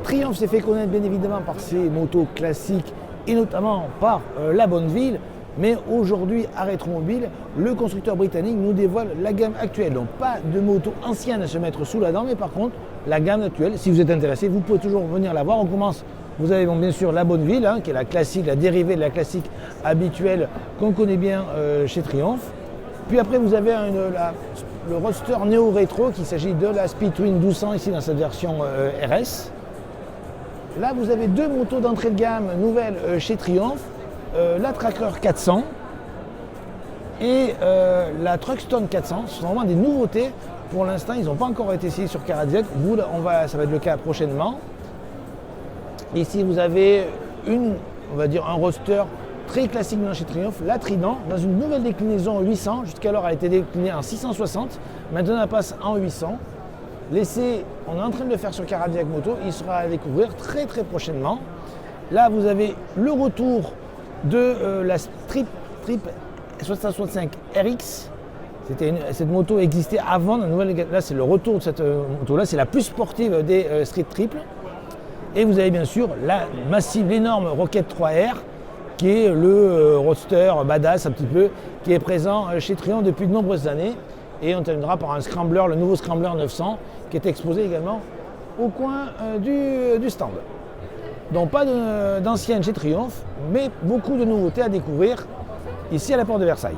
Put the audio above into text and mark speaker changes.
Speaker 1: Triumph s'est fait connaître bien évidemment par ses motos classiques et notamment par la Bonneville. Mais aujourd'hui, à Rétromobile, le constructeur britannique nous dévoile la gamme actuelle. Donc pas de moto ancienne à se mettre sous la dent, mais par contre, la gamme actuelle. Si vous êtes intéressé, vous pouvez toujours venir la voir. On commence, vous avez bien sûr la Bonneville, qui est la classique, la dérivée de la classique habituelle qu'on connaît bien chez Triumph. Puis après, vous avez le Roadster Néo Rétro, qu'il s'agit de la Speedtwin 1200 ici dans cette version RS. Là, vous avez deux motos d'entrée de gamme nouvelles chez Triumph. La Tracker 400 et la Truckstone 400, ce sont vraiment des nouveautés. Pour l'instant, ils n'ont pas encore été essayés sur Cadillac. Ça va être le cas prochainement. Ici, vous avez on va dire un roadster très classique chez Triumph, la Trident, dans une nouvelle déclinaison 800. Jusqu'alors, elle a été déclinée en 660. Maintenant, elle passe en 800. L'essai, on est en train de le faire sur Cadillac Moto. Il sera à découvrir très très prochainement. Là, vous avez le retour de la Trip 765 RX. Cette moto existait avant la nouvelle. Là, c'est le retour de cette moto-là. C'est la plus sportive des Street Triple. Et vous avez bien sûr la massive, l'énorme Rocket 3R, qui est le roadster badass un petit peu, qui est présent chez Triumph depuis de nombreuses années. Et on terminera par un Scrambler, le nouveau Scrambler 900, qui est exposé également au coin du stand. Donc pas d'anciennes chez Triumph, mais beaucoup de nouveautés à découvrir ici à la porte de Versailles.